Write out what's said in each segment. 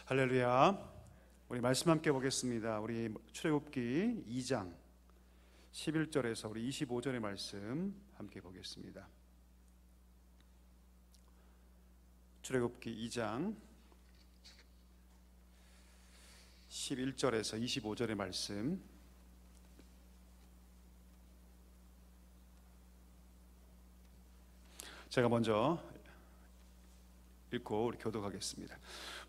할렐루야. 우리 말씀 함께 보겠습니다. 우리 출애굽기 2장 11절에서 우리 25절의 말씀 함께 보겠습니다. 출애굽기 2장 11절에서 25절의 말씀, 제가 먼저 읽고 우리 교독하겠습니다.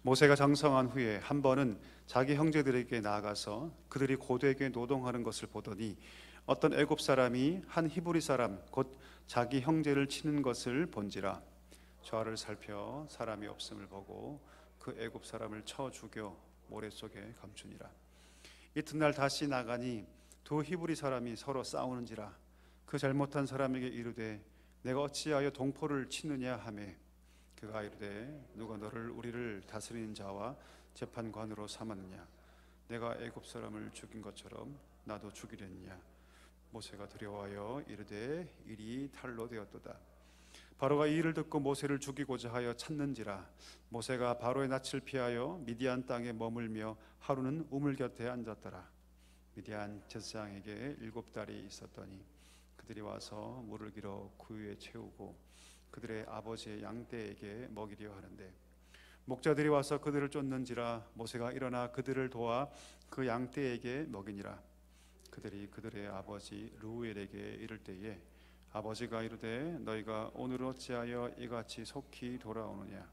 모세가 장성한 후에 한 번은 자기 형제들에게 나아가서 그들이 고되게 노동하는 것을 보더니 어떤 애굽 사람이 한 히브리 사람 곧 자기 형제를 치는 것을 본지라. 좌를 살펴 사람이 없음을 보고 그 애굽 사람을 쳐 죽여 모래 속에 감추니라. 이튿날 다시 나가니 두 히브리 사람이 서로 싸우는지라. 그 잘못한 사람에게 이르되 내가 어찌하여 동포를 치느냐 하매 그가 이르되 누가 너를 우리를 다스리는 자와 재판관으로 삼았느냐? 내가 애굽 사람을 죽인 것처럼 나도 죽이려느냐? 모세가 두려워하여 이르되 일이 탈로 되었도다. 바로가 이 일을 듣고 모세를 죽이고자 하여 찾는지라. 모세가 바로의 낯을 피하여 미디안 땅에 머물며 하루는 우물 곁에 앉았더라. 미디안 제사장에게 7달이 있었더니 그들이 와서 물을 길어 구유에 채우고 그들의 아버지의 양떼에게 먹이려 하는데 목자들이 와서 그들을 쫓는지라. 모세가 일어나 그들을 도와 그 양떼에게 먹이니라. 그들이 그들의 아버지 르우엘에게 이를 때에 아버지가 이르되 너희가 오늘 어찌하여 이같이 속히 돌아오느냐?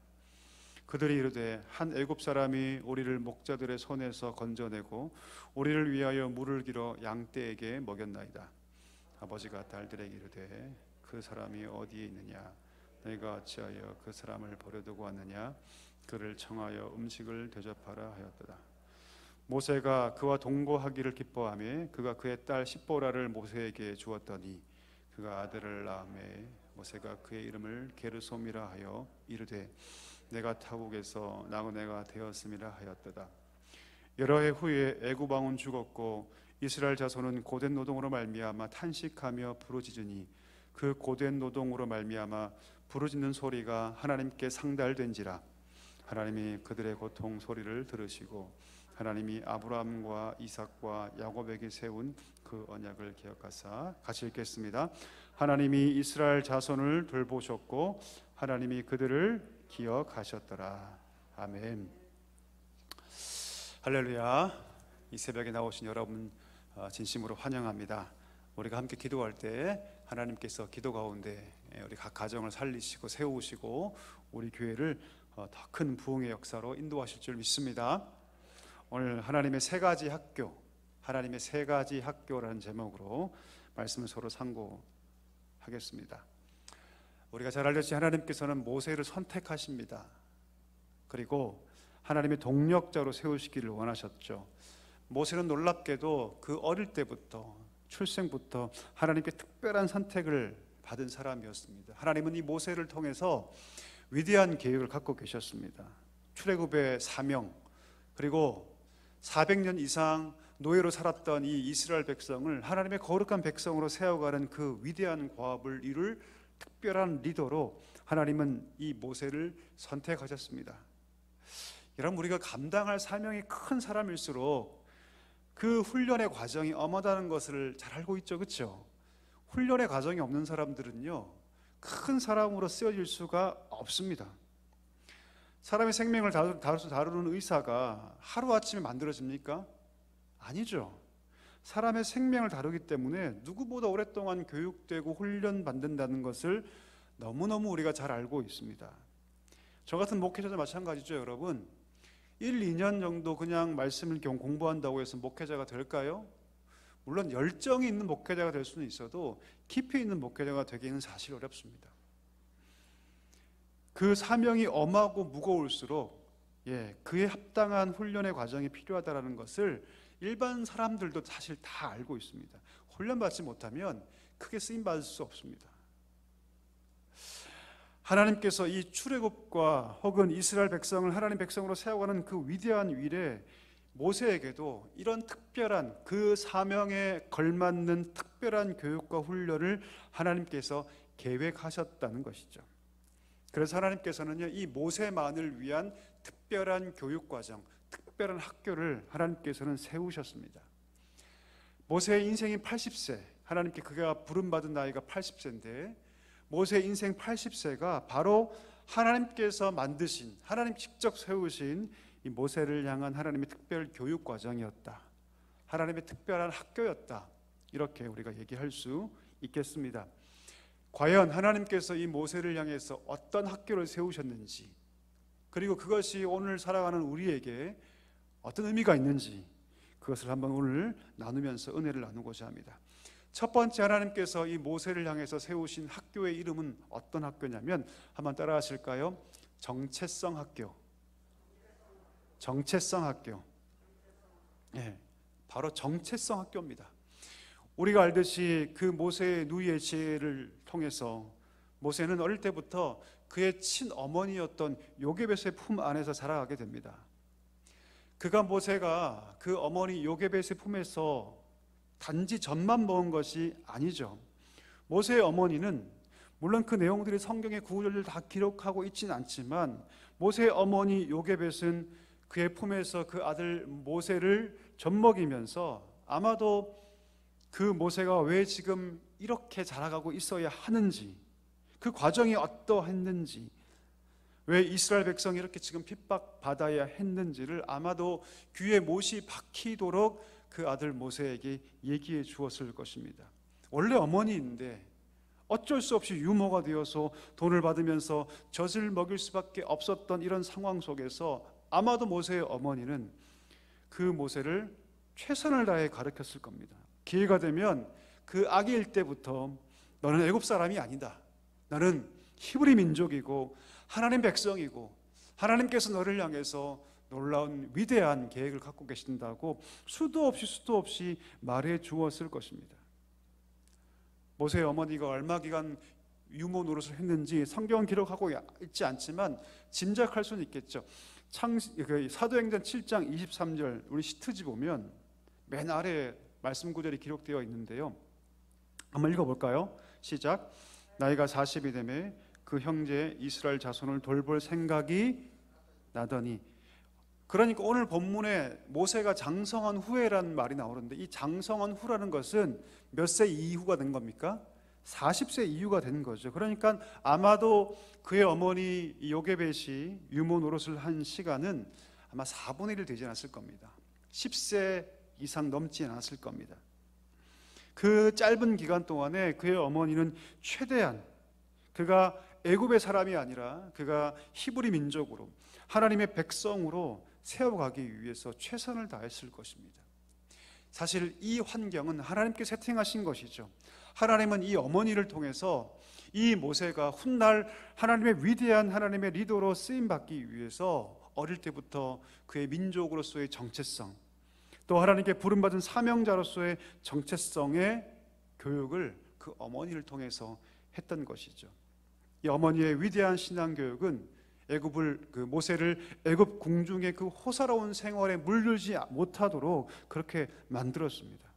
그들이 이르되 한 애굽 사람이 우리를 목자들의 손에서 건져내고 우리를 위하여 물을 길어 양떼에게 먹였나이다. 아버지가 딸들에게 이르되 그 사람이 어디에 있느냐? 너희가 어찌하여 그 사람을 버려두고 왔느냐? 그를 청하여 음식을 대접하라 하였도다. 모세가 그와 동거하기를 기뻐하며 그가 그의 딸 십보라를 모세에게 주었더니 그가 아들을 낳음에 모세가 그의 이름을 게르솜이라 하여 이르되 내가 타국에서 나그네가 되었음이라 하였도다. 여러 해 후에 애굽 왕은 죽었고 이스라엘 자손은 고된 노동으로 말미암아 탄식하며 부르짖으니 그 고된 노동으로 말미암아 부르짖는 소리가 하나님께 상달된지라. 하나님이 그들의 고통 소리를 들으시고 하나님이 아브라함과 이삭과 야곱에게 세운 그 언약을 기억하사, 같이 읽겠습니다. 하나님이 이스라엘 자손을 돌보셨고 하나님이 그들을 기억하셨더라. 아멘. 할렐루야. 이 새벽에 나오신 여러분 진심으로 환영합니다. 우리가 함께 기도할 때 하나님께서 기도 가운데 우리 각 가정을 살리시고 세우시고 우리 교회를 더 큰 부흥의 역사로 인도하실 줄 믿습니다. 오늘 하나님의 세 가지 학교, 하나님의 세 가지 학교라는 제목으로 말씀을 서로 상고하겠습니다. 우리가 잘 알듯이 하나님께서는 모세를 선택하십니다. 그리고 하나님의 동력자로 세우시기를 원하셨죠. 모세는 놀랍게도 그 어릴 때부터 출생부터 하나님께 특별한 선택을 받은 사람이었습니다. 하나님은 이 모세를 통해서 위대한 계획을 갖고 계셨습니다. 출애굽의 사명, 그리고 400년 이상 노예로 살았던 이 이스라엘 백성을 하나님의 거룩한 백성으로 세워가는 그 위대한 과업을 이룰 특별한 리더로 하나님은 이 모세를 선택하셨습니다. 여러분, 우리가 감당할 사명이 큰 사람일수록 그 훈련의 과정이 엄하다는 것을 잘 알고 있죠, 그렇죠? 훈련의 과정이 없는 사람들은요 큰 사람으로 쓰여질 수가 없습니다. 사람의 생명을 다루는 의사가 하루아침에 만들어집니까? 아니죠. 사람의 생명을 다루기 때문에 누구보다 오랫동안 교육되고 훈련받는다는 것을 너무너무 우리가 잘 알고 있습니다. 저 같은 목회자도 마찬가지죠. 여러분, 1, 2년 정도 그냥 말씀을 공부한다고 해서 목회자가 될까요? 물론 열정이 있는 목회자가 될 수는 있어도 깊이 있는 목회자가 되기는 사실 어렵습니다. 그 사명이 엄하고 무거울수록 그에 합당한 훈련의 과정이 필요하다는 것을 일반 사람들도 사실 다 알고 있습니다. 훈련받지 못하면 크게 쓰임받을 수 없습니다. 하나님께서 이 출애굽과 혹은 이스라엘 백성을 하나님 백성으로 세워가는 그 위대한 일에 모세에게도 이런 특별한 그 사명에 걸맞는 특별한 교육과 훈련을 하나님께서 계획하셨다는 것이죠. 그래서 하나님께서는요 이 모세만을 위한 특별한 교육과정, 특별한 학교를 하나님께서는 세우셨습니다. 모세의 인생이 80세, 하나님께 그가 부름받은 나이가 80세인데 모세의 인생 80세가 바로 하나님께서 만드신, 하나님 직접 세우신 이 모세를 향한 하나님의 특별 교육 과정이었다. 하나님의 특별한 학교였다. 이렇게 우리가 얘기할 수 있겠습니다. 과연 하나님께서 이 모세를 향해서 어떤 학교를 세우셨는지, 그리고 그것이 오늘 살아가는 우리에게 어떤 의미가 있는지, 그것을 한번 오늘 나누면서 은혜를 나누고자 합니다. 첫 번째, 하나님께서 이 모세를 향해서 세우신 학교의 이름은 어떤 학교냐면, 한번 따라 하실까요? 정체성 학교. 정체성 학교. 네, 바로 정체성 학교입니다. 우리가 알듯이 그 모세의 누이의 지혜를 통해서 모세는 어릴 때부터 그의 친어머니였던 요게벳의 품 안에서 자라가게 됩니다. 그가 모세가 그 어머니 요게벳의 품에서 단지 젖만 먹은 것이 아니죠. 모세의 어머니는 물론 그 내용들이 성경의 구절을 다 기록하고 있지는 않지만 모세의 어머니 요게벳은 그의 품에서 그 아들 모세를 젖먹이면서 아마도 그 모세가 왜 지금 이렇게 자라가고 있어야 하는지, 그 과정이 어떠했는지, 왜 이스라엘 백성이 이렇게 지금 핍박받아야 했는지를 아마도 귀에 못이 박히도록 그 아들 모세에게 얘기해 주었을 것입니다. 원래 어머니인데 어쩔 수 없이 유모가 되어서 돈을 받으면서 젖을 먹일 수밖에 없었던 이런 상황 속에서 아마도 모세의 어머니는 그 모세를 최선을 다해 가르쳤을 겁니다. 기회가 되면 그 아기일 때부터 너는 애굽 사람이 아니다. 너는 히브리 민족이고 하나님 백성이고 하나님께서 너를 향해서 놀라운 위대한 계획을 갖고 계신다고 수도 없이 말해 주었을 것입니다. 모세의 어머니가 얼마 기간 유모 노릇을 했는지 성경은 기록하고 있지 않지만 짐작할 수는 있겠죠. 사도행전 7장 23절 우리 시트지 보면 맨 아래 말씀 구절이 기록되어 있는데요. 한번 읽어볼까요? 시작. 나이가 40이 되매 그 형제 이스라엘 자손을 돌볼 생각이 나더니, 그러니까 오늘 본문에 모세가 장성한 후에라는 말이 나오는데 이 장성한 후라는 것은 몇 세 이후가 된 겁니까? 40세 이후가 된 거죠. 그러니까 아마도 그의 어머니 요게벳이 유모 노릇을 한 시간은 아마 4분의 1 되지 않았을 겁니다. 10세 이상 넘지 않았을 겁니다. 그 짧은 기간 동안에 그의 어머니는 최대한 그가 애굽의 사람이 아니라 그가 히브리 민족으로 하나님의 백성으로 세워가기 위해서 최선을 다했을 것입니다. 사실 이 환경은 하나님께 세팅하신 것이죠. 하나님은 이 어머니를 통해서 이 모세가 훗날 하나님의 위대한 하나님의 리더로 쓰임받기 위해서 어릴 때부터 그의 민족으로서의 정체성, 또 하나님께 부름받은 사명자로서의 정체성의 교육을 그 어머니를 통해서 했던 것이죠. 이 어머니의 위대한 신앙 교육은 모세를 애굽 궁중의 그 호사로운 생활에 물들지 못하도록 그렇게 만들었습니다.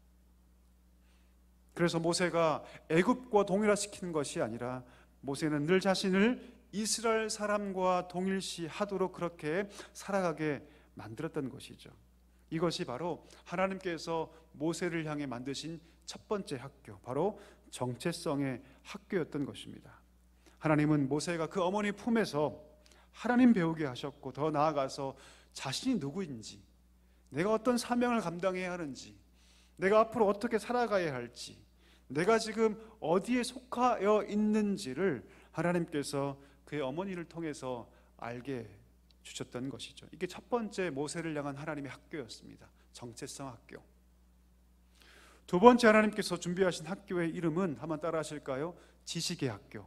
그래서 모세가 애굽과 동일화시키는 것이 아니라 모세는 늘 자신을 이스라엘 사람과 동일시하도록 그렇게 살아가게 만들었던 것이죠. 이것이 바로 하나님께서 모세를 향해 만드신 첫 번째 학교, 바로 정체성의 학교였던 것입니다. 하나님은 모세가 그 어머니 품에서 하나님 배우게 하셨고, 더 나아가서 자신이 누구인지, 내가 어떤 사명을 감당해야 하는지, 내가 앞으로 어떻게 살아가야 할지, 내가 지금 어디에 속하여 있는지를 하나님께서 그의 어머니를 통해서 알게 주셨던 것이죠. 이게 첫 번째 모세를 향한 하나님의 학교였습니다. 정체성 학교. 두 번째 하나님께서 준비하신 학교의 이름은 한번 따라 하실까요? 지식의 학교.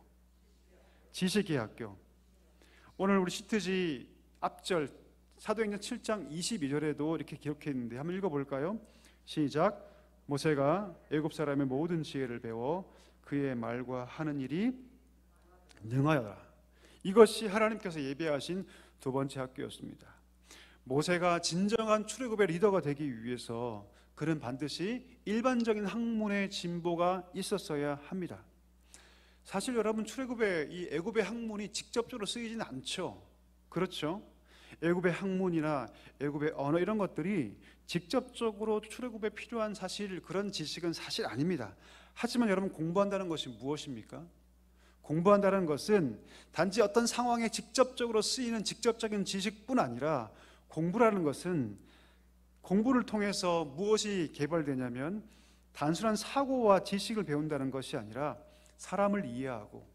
지식의 학교. 오늘 우리 시트지 앞절 사도행전 7장 22절에도 이렇게 기록해 있는데 한번 읽어볼까요? 시작. 모세가 애굽 사람의 모든 지혜를 배워 그의 말과 하는 일이 능하여라. 이것이 하나님께서 예비하신 두 번째 학교였습니다. 모세가 진정한 출애굽의 리더가 되기 위해서 그는 반드시 일반적인 학문의 진보가 있었어야 합니다. 사실 여러분, 출애굽의 이 애굽의 학문이 직접적으로 쓰이지는 않죠. 그렇죠? 애굽의 학문이나 애굽의 언어 이런 것들이 직접적으로 출애굽에 필요한 사실 그런 지식은 사실 아닙니다. 하지만 여러분 공부한다는 것이 무엇입니까? 공부한다는 것은 단지 어떤 상황에 직접적으로 쓰이는 직접적인 지식뿐 아니라 공부라는 것은 공부를 통해서 무엇이 개발되냐면 단순한 사고와 지식을 배운다는 것이 아니라 사람을 이해하고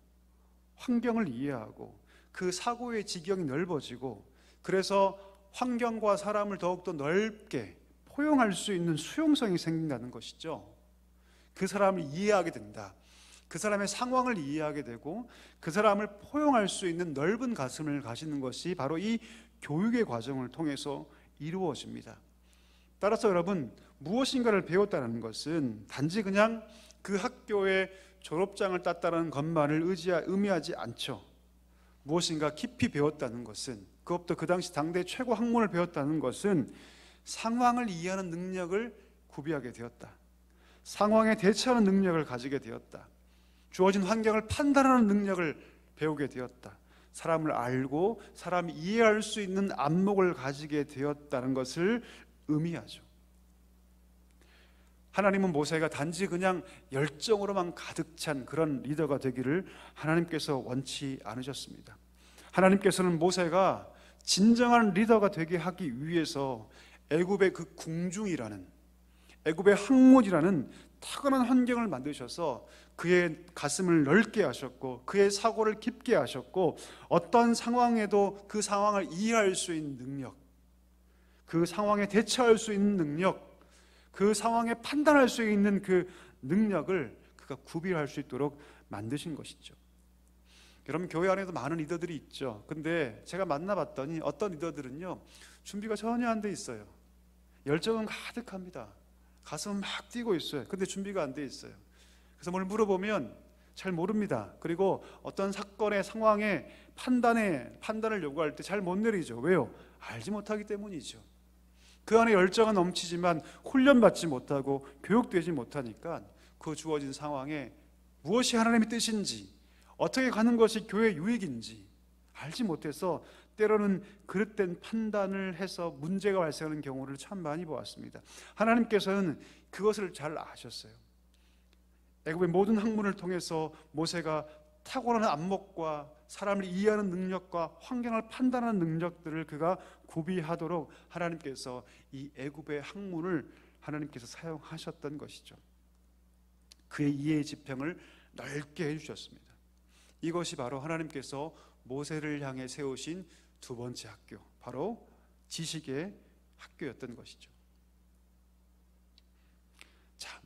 환경을 이해하고 그 사고의 지경이 넓어지고 그래서 환경과 사람을 더욱더 넓게 포용할 수 있는 수용성이 생긴다는 것이죠. 그 사람을 이해하게 된다. 그 사람의 상황을 이해하게 되고 그 사람을 포용할 수 있는 넓은 가슴을 가지는 것이 바로 이 교육의 과정을 통해서 이루어집니다. 따라서 여러분, 무엇인가를 배웠다는 것은 단지 그냥 그 학교의 졸업장을 땄다는 것만을 의미하지 않죠. 무엇인가 깊이 배웠다는 것은, 그것도 그 당시 당대 최고 학문을 배웠다는 것은 상황을 이해하는 능력을 구비하게 되었다. 상황에 대처하는 능력을 가지게 되었다. 주어진 환경을 판단하는 능력을 배우게 되었다. 사람을 알고 사람이 이해할 수 있는 안목을 가지게 되었다는 것을 의미하죠. 하나님은 모세가 단지 그냥 열정으로만 가득 찬 그런 리더가 되기를 하나님께서 원치 않으셨습니다. 하나님께서는 모세가 진정한 리더가 되게 하기 위해서 애굽의 그 궁중이라는, 애굽의 학문이라는 타고난 환경을 만드셔서 그의 가슴을 넓게 하셨고 그의 사고를 깊게 하셨고 어떤 상황에도 그 상황을 이해할 수 있는 능력, 그 상황에 대처할 수 있는 능력, 그 상황에 판단할 수 있는 그 능력을 그가 구비할 수 있도록 만드신 것이죠. 여러분, 교회 안에도 많은 리더들이 있죠. 근데 제가 만나봤더니 어떤 리더들은요, 준비가 전혀 안 돼 있어요. 열정은 가득합니다. 가슴은 막 뛰고 있어요. 근데 준비가 안 돼 있어요. 그래서 뭘 물어보면 잘 모릅니다. 그리고 어떤 사건의 상황에 판단을 요구할 때 잘 못 내리죠. 왜요? 알지 못하기 때문이죠. 그 안에 열정은 넘치지만 훈련받지 못하고 교육되지 못하니까 그 주어진 상황에 무엇이 하나님의 뜻인지, 어떻게 가는 것이 교회의 유익인지 알지 못해서 때로는 그릇된 판단을 해서 문제가 발생하는 경우를 참 많이 보았습니다. 하나님께서는 그것을 잘 아셨어요. 애굽의 모든 학문을 통해서 모세가 탁월한 안목과 사람을 이해하는 능력과 환경을 판단하는 능력들을 그가 구비하도록 하나님께서 이 애굽의 학문을 하나님께서 사용하셨던 것이죠. 그의 이해의 지평을 넓게 해주셨습니다. 이것이 바로 하나님께서 모세를 향해 세우신 두 번째 학교, 바로 지식의 학교였던 것이죠. 자,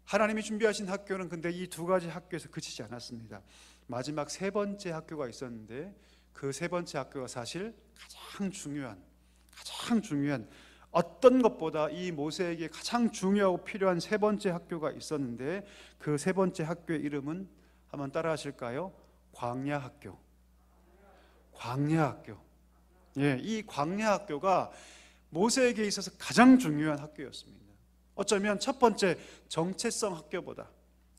하나님이 준비하신 학교는 근데 이 두 가지 학교에서 그치지 않았습니다. 마지막 세 번째 학교가 있었는데 그 세 번째 학교가 사실 가장 중요한 어떤 것보다 이 모세에게 가장 중요하고 필요한 세 번째 학교가 있었는데 그 세 번째 학교의 이름은 한번 따라 하실까요? 광야학교. 광야학교. 예, 이 광야학교가 모세에게 있어서 가장 중요한 학교였습니다. 어쩌면 첫 번째 정체성 학교보다,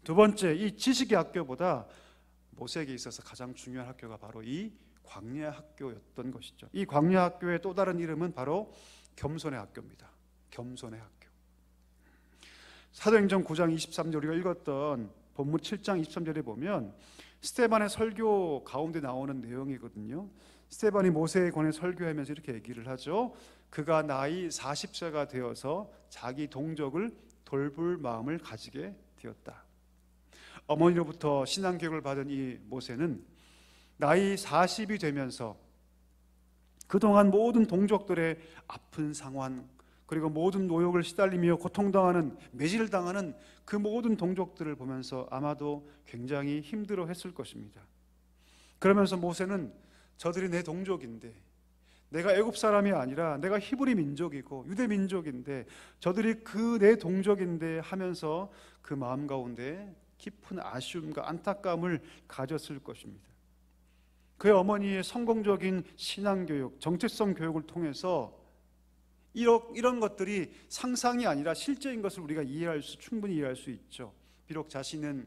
두 번째 이 지식의 학교보다 모세에게 있어서 가장 중요한 학교가 바로 이 광야학교였던 것이죠. 이 광야학교의 또 다른 이름은 바로 겸손의 학교입니다. 겸손의 학교. 사도행전 9장 23절 우리가 읽었던 본문 7장 23절에 보면 스데반의 설교 가운데 나오는 내용이거든요. 스데반이 모세에 관해 설교하면서 이렇게 얘기를 하죠. 그가 나이 40세가 되어서 자기 동족을 돌볼 마음을 가지게 되었다. 어머니로부터 신앙교육을 받은 이 모세는 나이 40이 되면서 그동안 모든 동족들의 아픈 상황, 그리고 모든 노역을 시달리며 고통당하는, 매질을 당하는 그 모든 동족들을 보면서 아마도 굉장히 힘들어했을 것입니다. 그러면서 모세는 저들이 내 동족인데, 내가 애굽 사람이 아니라 내가 히브리 민족이고 유대 민족인데 저들이 그 내 동족인데 하면서 그 마음 가운데 깊은 아쉬움과 안타까움을 가졌을 것입니다. 그의 어머니의 성공적인 신앙교육, 정체성 교육을 통해서 이런 것들이 상상이 아니라 실제인 것을 우리가 충분히 이해할 수 있죠. 비록 자신은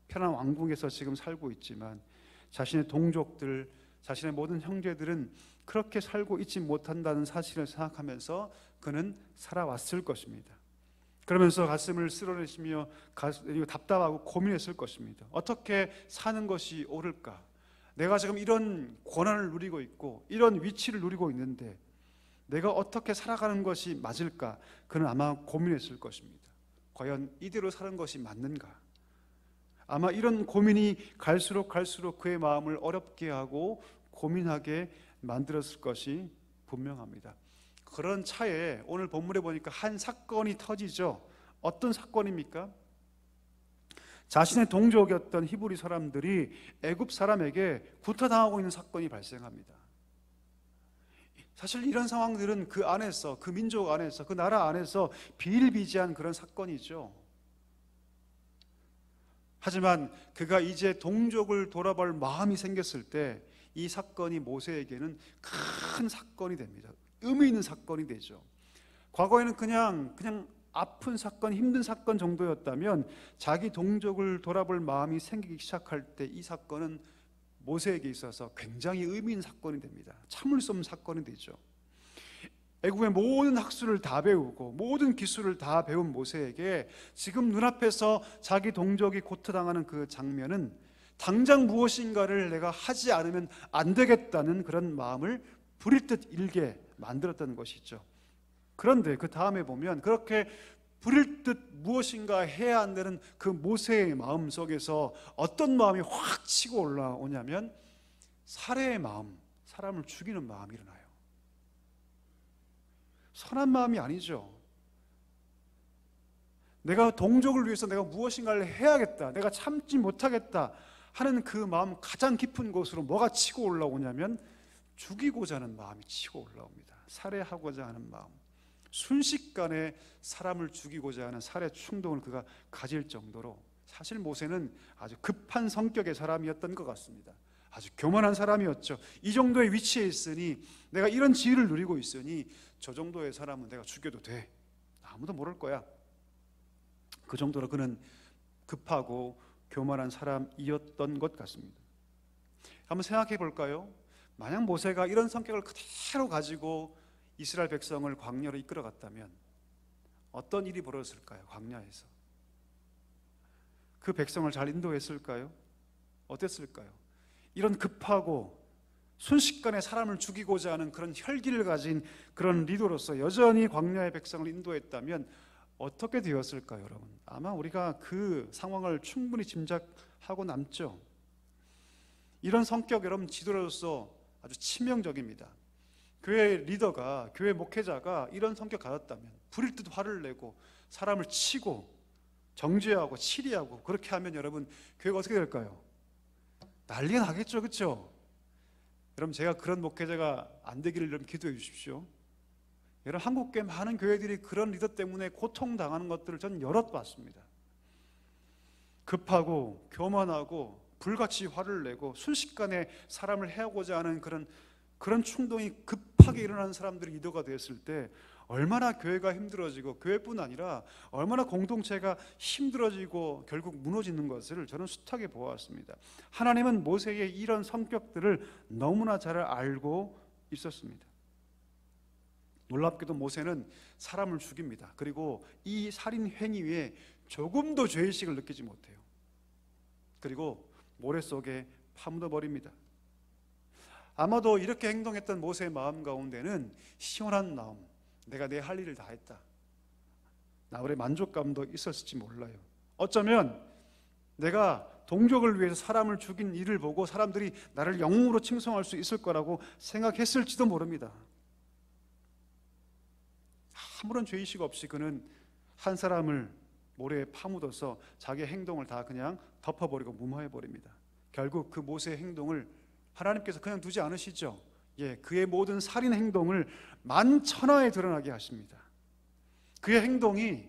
편한 왕궁에서 지금 살고 있지만 자신의 동족들, 자신의 모든 형제들은 그렇게 살고 있지 못한다는 사실을 생각하면서 그는 살아왔을 것입니다. 그러면서 가슴을 쓸어내시며 답답하고 고민했을 것입니다. 어떻게 사는 것이 옳을까? 내가 지금 이런 권한을 누리고 있고 이런 위치를 누리고 있는데 내가 어떻게 살아가는 것이 맞을까? 그는 아마 고민했을 것입니다. 과연 이대로 사는 것이 맞는가? 아마 이런 고민이 갈수록 그의 마음을 어렵게 하고 고민하게 만들었을 것이 분명합니다. 그런 차에 오늘 본문에 보니까 한 사건이 터지죠. 어떤 사건입니까? 자신의 동족이었던 히브리 사람들이 애굽 사람에게 구타당하고 있는 사건이 발생합니다. 사실 이런 상황들은 그 안에서, 그 민족 안에서, 그 나라 안에서 비일비재한 그런 사건이죠. 하지만 그가 이제 동족을 돌아볼 마음이 생겼을 때 이 사건이 모세에게는 큰 사건이 됩니다. 의미 있는 사건이 되죠. 과거에는 그냥 아픈 사건, 힘든 사건 정도였다면 자기 동족을 돌아볼 마음이 생기기 시작할 때 이 사건은 모세에게 있어서 굉장히 의미 있는 사건이 됩니다. 참을 수 없는 사건이 되죠. 애굽의 모든 학술을 다 배우고 모든 기술을 다 배운 모세에게 지금 눈앞에서 자기 동족이 고통당하는 그 장면은 당장 무엇인가를 내가 하지 않으면 안 되겠다는 그런 마음을 부릴 듯 일게 만들었다는 것이죠. 그런데 그 다음에 보면 그렇게 부릴 듯 무엇인가 해야 한다는 그 모세의 마음 속에서 어떤 마음이 확 치고 올라오냐면 살해의 마음, 사람을 죽이는 마음이 일어나요. 선한 마음이 아니죠. 내가 동족을 위해서 내가 무엇인가를 해야겠다, 내가 참지 못하겠다 하는 그 마음 가장 깊은 곳으로 뭐가 치고 올라오냐면 죽이고자 하는 마음이 치고 올라옵니다. 살해하고자 하는 마음, 순식간에 사람을 죽이고자 하는 살해 충동을 그가 가질 정도로 사실 모세는 아주 급한 성격의 사람이었던 것 같습니다. 아주 교만한 사람이었죠. 이 정도의 위치에 있으니, 내가 이런 지위를 누리고 있으니 저 정도의 사람은 내가 죽여도 돼, 아무도 모를 거야. 그 정도로 그는 급하고 교만한 사람이었던 것 같습니다. 한번 생각해 볼까요? 만약 모세가 이런 성격을 그대로 가지고 이스라엘 백성을 광야로 이끌어갔다면 어떤 일이 벌어졌을까요? 광야에서 그 백성을 잘 인도했을까요? 어땠을까요? 이런 급하고 순식간에 사람을 죽이고자 하는 그런 혈기를 가진 그런 리더로서 여전히 광야의 백성을 인도했다면 어떻게 되었을까요, 여러분? 아마 우리가 그 상황을 충분히 짐작하고 남죠. 이런 성격, 여러분, 지도자로서 아주 치명적입니다. 교회 리더가, 교회 목회자가 이런 성격 가졌다면 부릴 듯 화를 내고 사람을 치고 정죄하고 치리하고 그렇게 하면 여러분, 교회가 어떻게 될까요? 난리가 나겠죠, 그렇죠? 여러분, 제가 그런 목회자가 안 되기를 여러분 기도해 주십시오. 여러분, 한국교회 많은 교회들이 그런 리더 때문에 고통당하는 것들을 저는 여러 봤습니다. 급하고 교만하고 불같이 화를 내고 순식간에 사람을 해하고자 하는 그런 충동이 급하게 일어나는 사람들이 리더가 되었을 때 얼마나 교회가 힘들어지고, 교회뿐 아니라 얼마나 공동체가 힘들어지고 결국 무너지는 것을 저는 숱하게 보았습니다. 하나님은 모세의 이런 성격들을 너무나 잘 알고 있었습니다. 놀랍게도 모세는 사람을 죽입니다. 그리고 이 살인 행위에 조금도 죄의식을 느끼지 못해요. 그리고 모래 속에 파묻어 버립니다. 아마도 이렇게 행동했던 모세의 마음 가운데는 시원한 마음, 내가 내 할 일을 다 했다, 나홀의 만족감도 있었을지 몰라요. 어쩌면 내가 동족을 위해서 사람을 죽인 일을 보고 사람들이 나를 영웅으로 칭송할 수 있을 거라고 생각했을지도 모릅니다. 아무런 죄의식 없이 그는 한 사람을 모래에 파묻어서 자기의 행동을 다 그냥 덮어버리고 무마해버립니다. 결국 그 모세의 행동을 하나님께서 그냥 두지 않으시죠. 그의 모든 살인 행동을 만천하에 드러나게 하십니다. 그의 행동이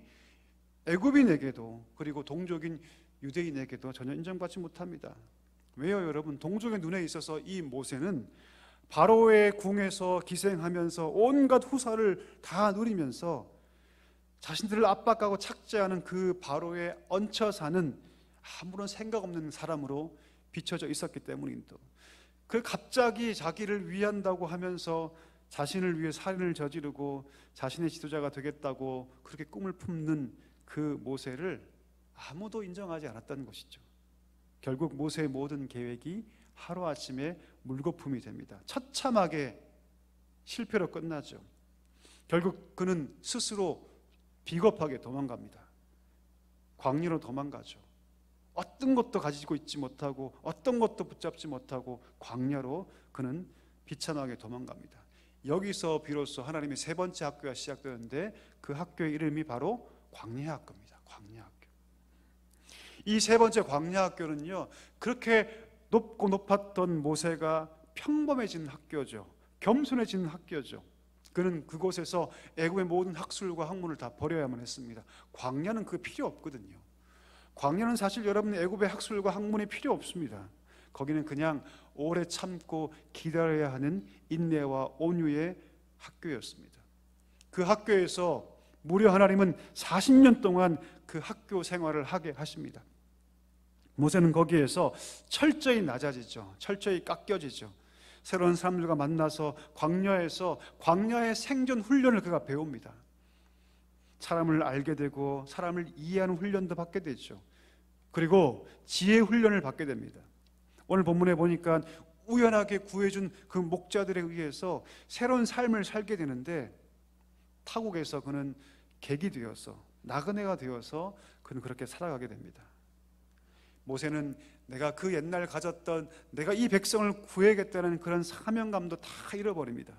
애굽인에게도 그리고 동족인 유대인에게도 전혀 인정받지 못합니다. 왜요, 여러분? 동족의 눈에 있어서 이 모세는 바로의 궁에서 기생하면서 온갖 후사를 다 누리면서 자신들을 압박하고 착취하는 그 바로에 얹혀 사는 아무런 생각 없는 사람으로 비춰져 있었기 때문입니다. 그 갑자기 자기를 위한다고 하면서 자신을 위해 살인을 저지르고 자신의 지도자가 되겠다고 그렇게 꿈을 품는 그 모세를 아무도 인정하지 않았다는 것이죠. 결국 모세의 모든 계획이 하루아침에 물거품이 됩니다. 처참하게 실패로 끝나죠. 결국 그는 스스로 비겁하게 도망갑니다. 광야로 도망가죠. 어떤 것도 가지고 있지 못하고 어떤 것도 붙잡지 못하고 광야로 그는 비참하게 도망갑니다. 여기서 비로소 하나님의 세 번째 학교가 시작되는데 그 학교의 이름이 바로 광야 학교입니다. 광야 학교. 이 세 번째 광야 학교는요, 그렇게 높고 높았던 모세가 평범해진 학교죠. 겸손해진 학교죠. 그는 그곳에서 애굽의 모든 학술과 학문을 다 버려야만 했습니다. 광야는 그 필요 없거든요. 광야는 사실 여러분 애굽의 학술과 학문이 필요 없습니다. 거기는 그냥 오래 참고 기다려야 하는 인내와 온유의 학교였습니다. 그 학교에서 무려 하나님은 40년 동안 그 학교 생활을 하게 하십니다. 모세는 거기에서 철저히 낮아지죠. 철저히 깎여지죠. 새로운 사람들과 만나서 광야에서 광야의 생존 훈련을 그가 배웁니다. 사람을 알게 되고 사람을 이해하는 훈련도 받게 되죠. 그리고 지혜 훈련을 받게 됩니다. 오늘 본문에 보니까 우연하게 구해준 그 목자들에 의해서 새로운 삶을 살게 되는데 타국에서 그는 객이 되어서 나그네가 되어서 그는 그렇게 살아가게 됩니다. 모세는 내가 그 옛날 가졌던 내가 이 백성을 구해야겠다는 그런 사명감도 다 잃어버립니다.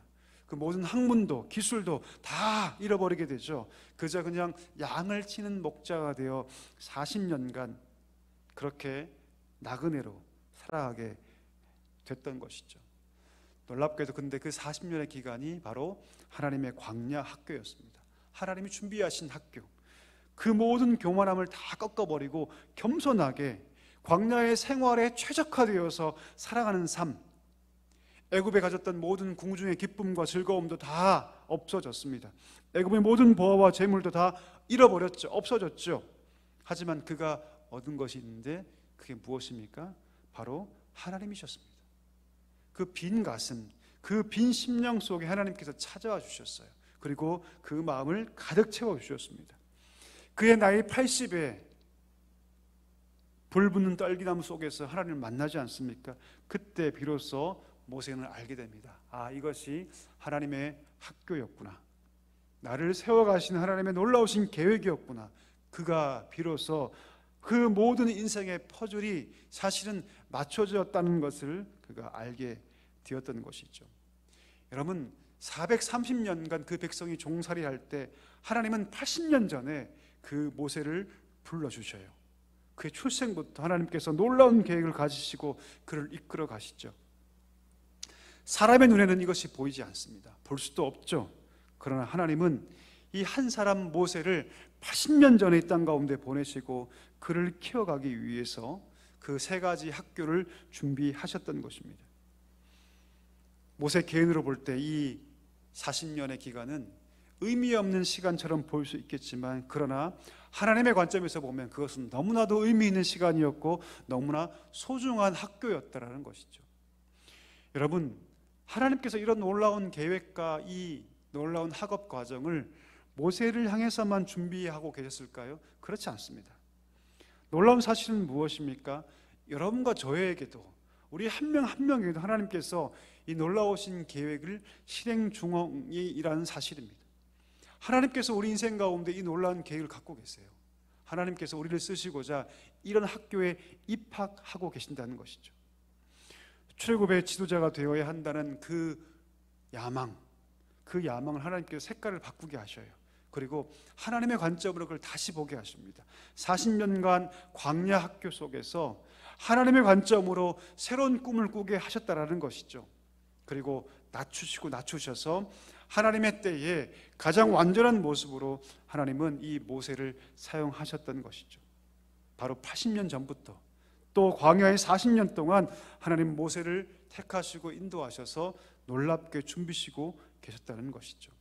그 모든 학문도 기술도 다 잃어버리게 되죠. 그저 그냥 양을 치는 목자가 되어 40년간 그렇게 나그네로 살아가게 됐던 것이죠. 놀랍게도 근데 그 40년의 기간이 바로 하나님의 광야 학교였습니다. 하나님이 준비하신 학교. 그 모든 교만함을 다 꺾어버리고 겸손하게 광야의 생활에 최적화되어서 살아가는 삶, 애굽에 가졌던 모든 궁중의 기쁨과 즐거움도 다 없어졌습니다. 애굽의 모든 보화와 재물도 다 잃어버렸죠. 없어졌죠. 하지만 그가 얻은 것이 있는데 그게 무엇입니까? 바로 하나님이셨습니다. 그 빈 가슴, 그 빈 심령 속에 하나님께서 찾아와 주셨어요. 그리고 그 마음을 가득 채워 주셨습니다. 그의 나이 80에 불붙는 떨기나무 속에서 하나님을 만나지 않습니까? 그때 비로소 모세는 알게 됩니다. 아, 이것이 하나님의 학교였구나. 나를 세워가신 하나님의 놀라우신 계획이었구나. 그가 비로소 그 모든 인생의 퍼즐이 사실은 맞춰졌다는 것을 그가 알게 되었던 것이죠. 여러분, 430년간 그 백성이 종살이할 때 하나님은 80년 전에 그 모세를 불러주셔요. 그의 출생부터 하나님께서 놀라운 계획을 가지시고 그를 이끌어 가시죠. 사람의 눈에는 이것이 보이지 않습니다. 볼 수도 없죠. 그러나 하나님은 이 한 사람 모세를 80년 전에 이 땅 가운데 보내시고 그를 키워가기 위해서 그 세 가지 학교를 준비하셨던 것입니다. 모세 개인으로 볼 때 이 40년의 기간은 의미 없는 시간처럼 보일 수 있겠지만 그러나 하나님의 관점에서 보면 그것은 너무나도 의미 있는 시간이었고 너무나 소중한 학교였다라는 것이죠. 여러분, 하나님께서 이런 놀라운 계획과 이 놀라운 학업 과정을 모세를 향해서만 준비하고 계셨을까요? 그렇지 않습니다. 놀라운 사실은 무엇입니까? 여러분과 저에게도 우리 한 명 한 명에게도 하나님께서 이 놀라우신 계획을 실행 중이라는 사실입니다. 하나님께서 우리 인생 가운데 이 놀라운 계획을 갖고 계세요. 하나님께서 우리를 쓰시고자 이런 학교에 입학하고 계신다는 것이죠. 출애굽의 지도자가 되어야 한다는 그 야망을 하나님께서 색깔을 바꾸게 하셔요. 그리고 하나님의 관점으로 그걸 다시 보게 하십니다. 40년간 광야 학교 속에서 하나님의 관점으로 새로운 꿈을 꾸게 하셨다라는 것이죠. 그리고 낮추셔서 하나님의 때에 가장 완전한 모습으로 하나님은 이 모세를 사용하셨던 것이죠. 바로 80년 전부터 또 광야의 40년 동안 하나님 모세를 택하시고 인도하셔서 놀랍게 준비시고 계셨다는 것이죠.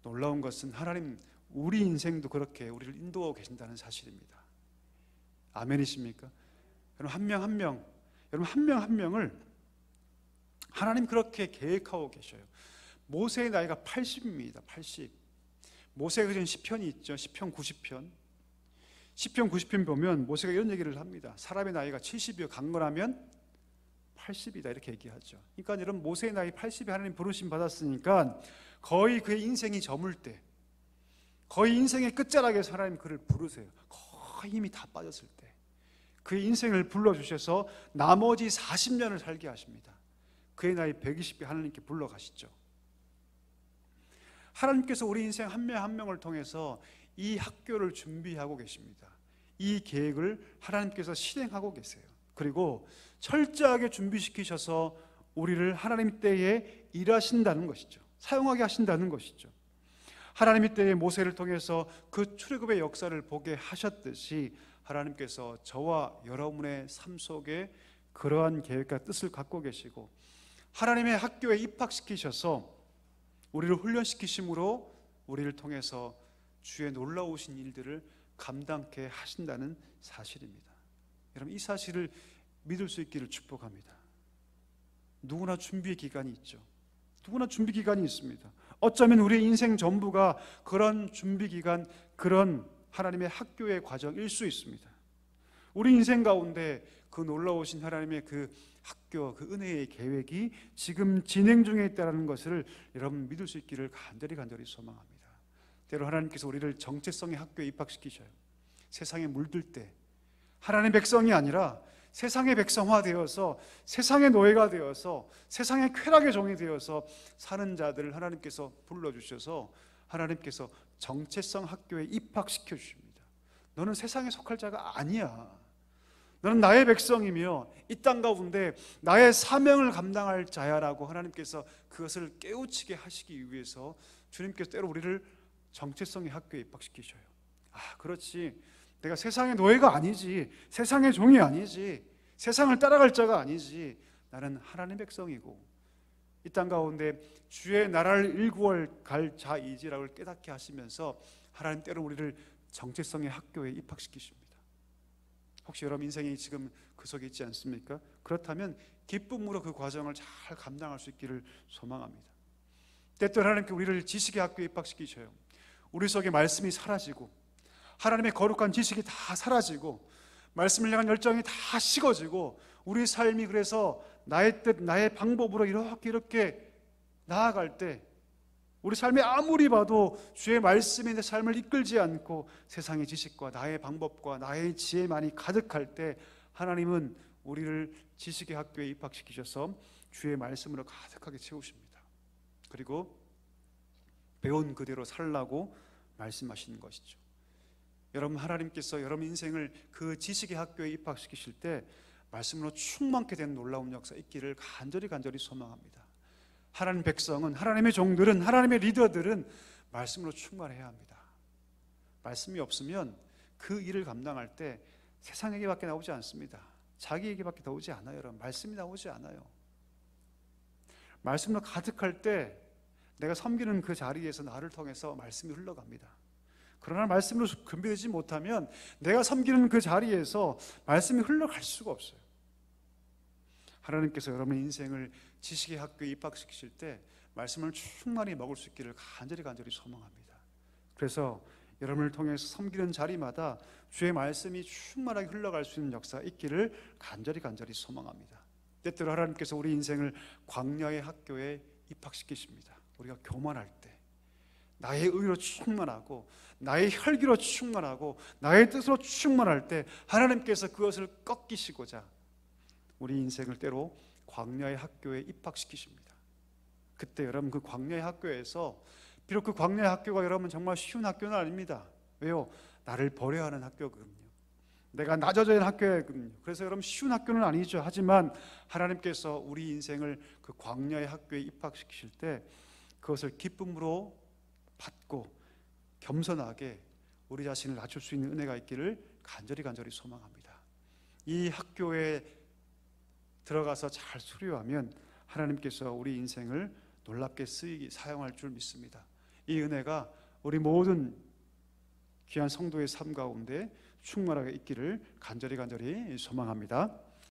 놀라운 것은 하나님 우리 인생도 그렇게 우리를 인도하고 계신다는 사실입니다. 아멘이십니까? 여러분 한 명 한 명을 하나님 그렇게 계획하고 계셔요. 모세의 나이가 80입니다. 80. 모세가 그린 시편이 있죠. 시편 90편. 시편 90편 보면 모세가 이런 얘기를 합니다. 사람의 나이가 70이요 강건하면 80이다 이렇게 얘기하죠. 그러니까 여러분 모세의 나이 80에 하나님 부르심 받았으니까 거의 그의 인생이 저물 때, 거의 인생의 끝자락에서 하나님 그를 부르세요. 거의 힘이 다 빠졌을 때 그의 인생을 불러주셔서 나머지 40년을 살게 하십니다. 그의 나이 120에 하나님께 불러가시죠. 하나님께서 우리 인생 한 명 한 명을 통해서 이 학교를 준비하고 계십니다. 이 계획을 하나님께서 실행하고 계세요. 그리고 철저하게 준비시키셔서 우리를 하나님 때에 일하신다는 것이죠. 사용하게 하신다는 것이죠. 하나님의 때에 모세를 통해서 그 출애굽의 역사를 보게 하셨듯이 하나님께서 저와 여러분의 삶 속에 그러한 계획과 뜻을 갖고 계시고 하나님의 학교에 입학시키셔서 우리를 훈련시키심으로 우리를 통해서 주의 놀라우신 일들을 감당케 하신다는 사실입니다. 여러분 이 사실을 믿을 수 있기를 축복합니다. 누구나 준비의 기간이 있죠. 누구나 준비 기간이 있습니다. 어쩌면 우리의 인생 전부가 그런 준비 기간, 그런 하나님의 학교의 과정일 수 있습니다. 우리 인생 가운데 그 놀라우신 하나님의 그 학교, 그 은혜의 계획이 지금 진행 중에 있다는 것을 여러분 믿을 수 있기를 간절히 소망합니다. 때로 하나님께서 우리를 정체성의 학교에 입학시키셔요. 세상에 물들 때 하나님의 백성이 아니라 세상의 백성화 되어서 세상의 노예가 되어서 세상의 쾌락의 종이 되어서 사는 자들을 하나님께서 불러주셔서 하나님께서 정체성 학교에 입학시켜 주십니다. 너는 세상에 속할 자가 아니야. 너는 나의 백성이며 이 땅 가운데 나의 사명을 감당할 자야라고 하나님께서 그것을 깨우치게 하시기 위해서 주님께서 때로 우리를 정체성의 학교에 입학시키셔요. 그렇지, 내가 세상의 노예가 아니지, 세상의 종이 아니지, 세상을 따라갈 자가 아니지, 나는 하나님의 백성이고 이 땅 가운데 주의 나라를 일구할 자이지라고 깨닫게 하시면서 하나님 때로 우리를 정체성의 학교에 입학시키십니다. 혹시 여러분 인생이 지금 그 속에 있지 않습니까? 그렇다면 기쁨으로 그 과정을 잘 감당할 수 있기를 소망합니다. 때때로 하나님께 우리를 지식의 학교에 입학시키셔요. 우리 속에 말씀이 사라지고 하나님의 거룩한 지식이 다 사라지고 말씀을 향한 열정이 다 식어지고 우리 삶이 그래서 나의 뜻, 나의 방법으로 이렇게 나아갈 때 우리 삶이 아무리 봐도 주의 말씀이 내 삶을 이끌지 않고 세상의 지식과 나의 방법과 나의 지혜만이 가득할 때 하나님은 우리를 지식의 학교에 입학시키셔서 주의 말씀으로 가득하게 채우십니다. 그리고 배운 그대로 살라고 말씀하시는 것이죠. 여러분 하나님께서 여러분 인생을 그 지식의 학교에 입학시키실 때 말씀으로 충만케 된 놀라운 역사 있기를 간절히 소망합니다. 하나님 백성은, 하나님의 종들은, 하나님의 리더들은 말씀으로 충만해야 합니다. 말씀이 없으면 그 일을 감당할 때 세상 얘기밖에 나오지 않습니다. 자기 얘기밖에 나오지 않아요. 여러분 말씀이 나오지 않아요. 말씀으로 가득할 때 내가 섬기는 그 자리에서 나를 통해서 말씀이 흘러갑니다. 그러나 말씀으로 준비되지 못하면 내가 섬기는 그 자리에서 말씀이 흘러갈 수가 없어요. 하나님께서 여러분의 인생을 지식의 학교에 입학시키실 때 말씀을 충만히 먹을 수 있기를 간절히 소망합니다. 그래서 여러분을 통해서 섬기는 자리마다 주의 말씀이 충만하게 흘러갈 수 있는 역사가 있기를 간절히 소망합니다. 때때로 하나님께서 우리 인생을 광야의 학교에 입학시키십니다. 우리가 교만할 때 나의 의로 충만하고 나의 혈기로 충만하고 나의 뜻으로 충만할 때 하나님께서 그것을 꺾이시고자 우리 인생을 때로 광야의 학교에 입학시키십니다. 그때 여러분 그 광야의 학교에서 비록 그 광야의 학교가 여러분 정말 쉬운 학교는 아닙니다. 왜요? 나를 버려야 하는 학교거든요. 내가 낮아져야 하는 학교거든요. 그래서 여러분 쉬운 학교는 아니죠. 하지만 하나님께서 우리 인생을 그 광야의 학교에 입학시키실 때 그것을 기쁨으로 받고 겸손하게 우리 자신을 낮출 수 있는 은혜가 있기를 간절히 소망합니다. 이 학교에 들어가서 잘 수료하면 하나님께서 우리 인생을 놀랍게 사용할 줄 믿습니다. 이 은혜가 우리 모든 귀한 성도의 삶 가운데 충만하게 있기를 간절히 소망합니다.